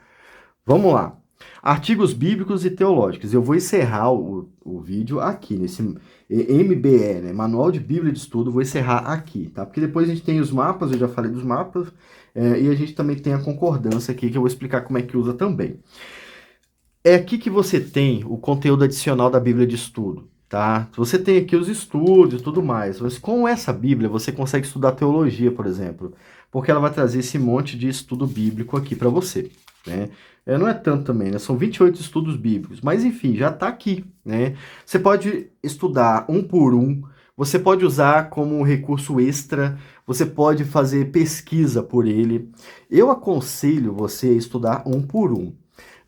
Vamos lá. Artigos bíblicos e teológicos. Eu vou encerrar o vídeo aqui, nesse MBE, né? Manual de Bíblia de Estudo, vou encerrar aqui, tá? Porque depois a gente tem os mapas, eu já falei dos mapas, e a gente também tem a concordância aqui, que eu vou explicar como é que usa também. É aqui que você tem o conteúdo adicional da Bíblia de Estudo, tá? Você tem aqui os estudos e tudo mais, mas com essa Bíblia você consegue estudar teologia, por exemplo, porque ela vai trazer esse monte de estudo bíblico aqui para você, né? Não é tanto também, né? São 28 estudos bíblicos, mas enfim, já está aqui, né? Você pode estudar um por um, você pode usar como recurso extra, você pode fazer pesquisa por ele. Eu aconselho você a estudar um por um.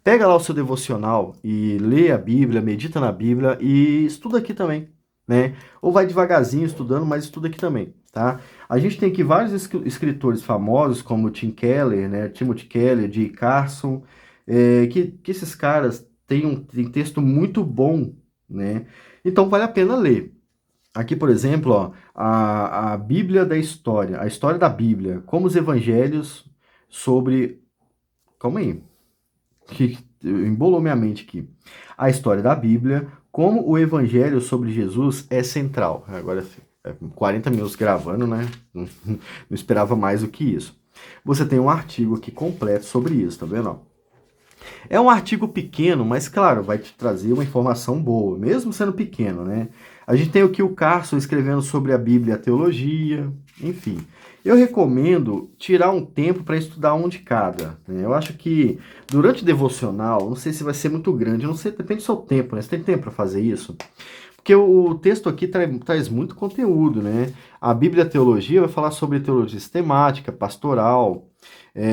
Pega lá o seu devocional e lê a Bíblia, medita na Bíblia e estuda aqui também, né? Ou vai devagarzinho estudando, mas estuda aqui também, tá? A gente tem aqui vários escritores famosos, como Tim Keller, né? Timothy Keller, J. Carson, que esses caras têm texto muito bom, né? Então vale a pena ler. Aqui, por exemplo, ó, a Bíblia da História, a história da Bíblia, como os evangelhos sobre... Calma aí. Que embolou minha mente aqui. A história da Bíblia, como o evangelho sobre Jesus é central. Agora, 40 minutos gravando, né? Não esperava mais do que isso. Você tem um artigo aqui completo sobre isso, tá vendo? É um artigo pequeno, mas claro, vai te trazer uma informação boa, mesmo sendo pequeno, né? A gente tem aqui o Carson escrevendo sobre a Bíblia e a teologia, enfim. Eu recomendo tirar um tempo para estudar um de cada, né? Eu acho que durante o devocional, não sei se vai ser muito grande, não sei, depende do seu tempo, né? Você tem tempo para fazer isso? Porque o texto aqui traz muito conteúdo, né? A Bíblia e a Teologia vai falar sobre teologia sistemática, pastoral,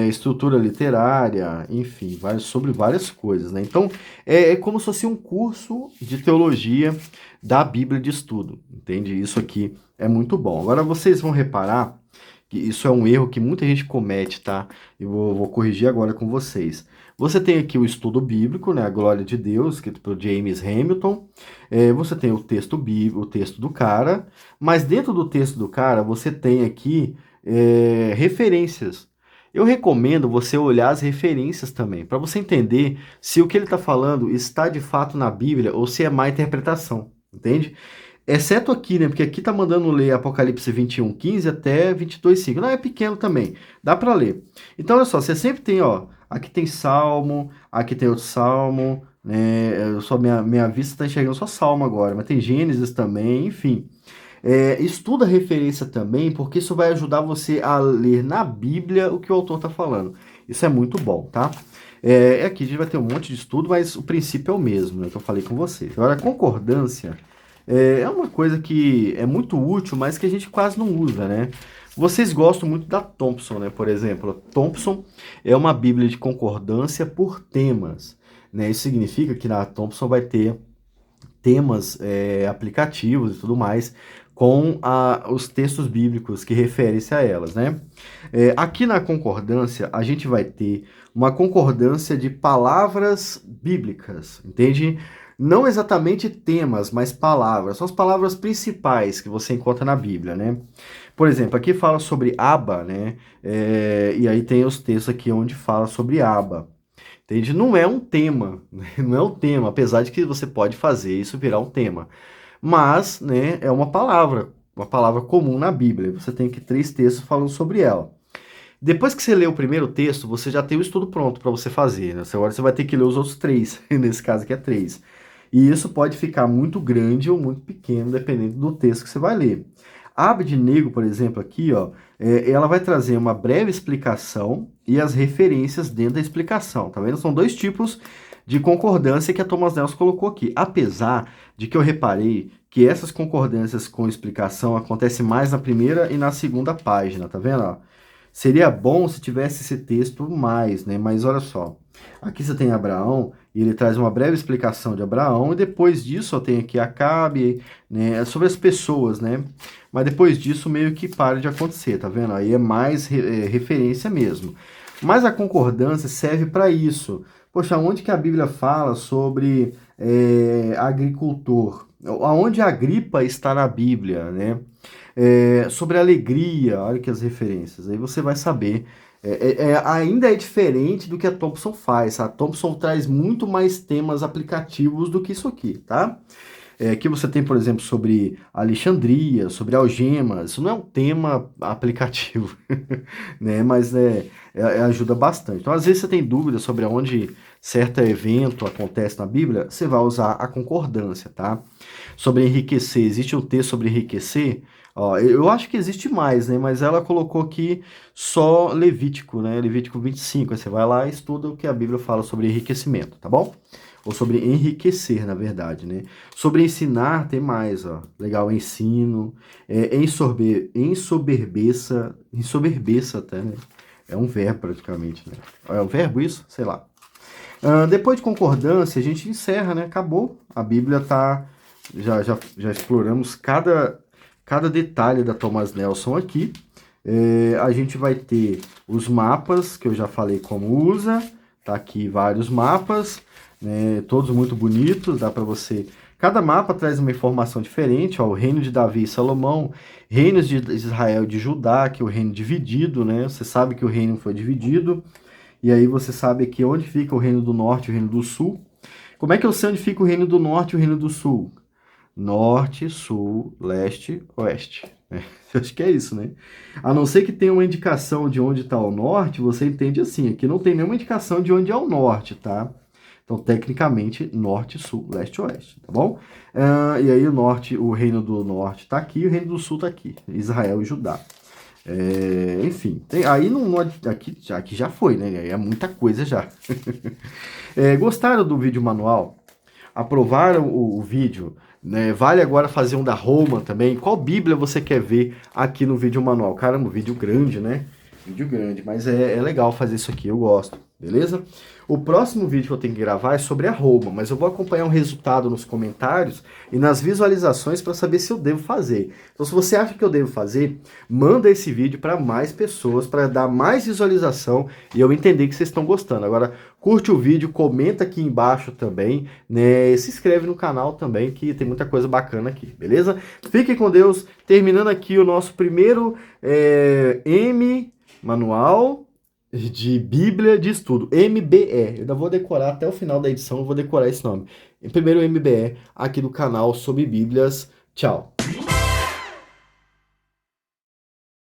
estrutura literária, enfim, sobre várias coisas, né? Então, é como se fosse um curso de teologia da Bíblia de estudo, entende? Isso aqui é muito bom. Agora, vocês vão reparar que isso é um erro que muita gente comete, tá? Eu vou corrigir agora com vocês. Você tem aqui o estudo bíblico, né? A glória de Deus, escrito por James Hamilton. Você tem o texto bíblico, o texto do cara, mas dentro do texto do cara, você tem aqui referências. Eu recomendo você olhar as referências também, para você entender se o que ele está falando está de fato na Bíblia ou se é má interpretação, entende? Exceto aqui, né? Porque aqui tá mandando ler Apocalipse 21:15 até 22:5. Não, é pequeno também. Dá para ler. Então, olha só, você sempre tem, ó, aqui tem Salmo, aqui tem outro Salmo, né? Minha vista tá enxergando só Salmo agora, mas tem Gênesis também, enfim. Estuda a referência também, porque isso vai ajudar você a ler na Bíblia o que o autor está falando. Isso é muito bom, tá? Aqui a gente vai ter um monte de estudo, mas o princípio é o mesmo, né, que eu falei com vocês. Agora, a concordância é uma coisa que é muito útil, mas que a gente quase não usa, né? Vocês gostam muito da Thompson, né? Por exemplo, a Thompson é uma Bíblia de concordância por temas, né? Isso significa que na Thompson vai ter temas aplicativos e tudo mais com os textos bíblicos que referem-se a elas, né? Aqui na concordância, a gente vai ter uma concordância de palavras bíblicas, entende? Não exatamente temas, mas palavras. São as palavras principais que você encontra na Bíblia, né? Por exemplo, aqui fala sobre Abba, né? E aí tem os textos aqui onde fala sobre Abba. Entende? Não é um tema, né? Não é um tema, apesar de que você pode fazer isso virar um tema. Mas, né, é uma palavra comum na Bíblia. Você tem aqui 3 textos falando sobre ela. Depois que você lê o primeiro texto, você já tem o estudo pronto para você fazer, né? Agora você vai ter que ler os outros três, nesse caso aqui é três. E isso pode ficar muito grande ou muito pequeno, dependendo do texto que você vai ler. A Abednego, por exemplo, aqui, ó, ela vai trazer uma breve explicação e as referências dentro da explicação, tá vendo? São dois tipos de concordância que a Thomas Nelson colocou aqui. Apesar de que eu reparei que essas concordâncias com explicação acontecem mais na primeira e na segunda página, tá vendo? Ó? Seria bom se tivesse esse texto mais, né? Mas olha só, aqui você tem Abraão, e ele traz uma breve explicação de Abraão, e depois disso eu tenho aqui Acabe, né? Sobre as pessoas, né? Mas depois disso meio que para de acontecer, tá vendo? Aí é mais referência mesmo. Mas a concordância serve para isso. Poxa, onde que a Bíblia fala sobre agricultor? Aonde a Agripa está na Bíblia, né? Sobre alegria, olha que as referências, aí você vai saber. Ainda é diferente do que a Thompson faz. A Thompson traz muito mais temas aplicativos do que isso aqui, tá? Aqui você tem, por exemplo, sobre Alexandria, sobre algemas. Isso não é um tema aplicativo, né? Mas ajuda bastante. Então, às vezes você tem dúvidas sobre onde certo evento acontece na Bíblia, você vai usar a concordância, tá? Sobre enriquecer, existe um texto sobre enriquecer? Ó, eu acho que existe mais, né? Mas ela colocou aqui só Levítico, né? Levítico 25. Aí você vai lá e estuda o que a Bíblia fala sobre enriquecimento, tá bom? Ou sobre enriquecer, na verdade, né? Sobre ensinar, tem mais, ó. Legal, ensino, ensoberbeça até, né? É um verbo praticamente, né? É um verbo isso? Sei lá. Depois de concordância, a gente encerra, né? Acabou. A Bíblia tá... Já exploramos cada detalhe da Thomas Nelson aqui. A gente vai ter os mapas, que eu já falei como usa. Tá aqui vários mapas, né, todos muito bonitos, dá para você... Cada mapa traz uma informação diferente, ó, o reino de Davi e Salomão, reinos de Israel e de Judá, que é o reino dividido, né? Você sabe que o reino foi dividido, e aí você sabe aqui onde fica o reino do norte e o reino do sul. Como é que eu sei onde fica o reino do norte e o reino do sul? Norte, sul, leste, oeste. Eu acho que é isso, né? A não ser que tenha uma indicação de onde está o norte, você entende assim. Aqui não tem nenhuma indicação de onde é o norte, tá? Então, tecnicamente, norte, sul, leste, oeste, tá bom? E aí o norte, o reino do norte está aqui, o reino do sul está aqui, Israel e Judá. Enfim, aí aqui já foi, né? Aí é muita coisa já. Gostaram do vídeo manual? Aprovaram o vídeo? Né? Vale agora fazer um da Roma também. Qual Bíblia você quer ver aqui no vídeo manual? Caramba, vídeo grande, né? Vídeo grande, mas é legal fazer isso aqui, eu gosto, beleza? O próximo vídeo que eu tenho que gravar é sobre a Roma, mas eu vou acompanhar o resultado nos comentários e nas visualizações para saber se eu devo fazer. Então, se você acha que eu devo fazer, manda esse vídeo para mais pessoas, para dar mais visualização e eu entender que vocês estão gostando. Agora, curte o vídeo, comenta aqui embaixo também, né? Se inscreve no canal também, que tem muita coisa bacana aqui, beleza? Fiquem com Deus. Terminando aqui o nosso primeiro Manual de Bíblia de Estudo, MBE. Eu ainda vou decorar até o final da edição, eu vou decorar esse nome. Primeiro MBE aqui do canal sobre Bíblias. Tchau.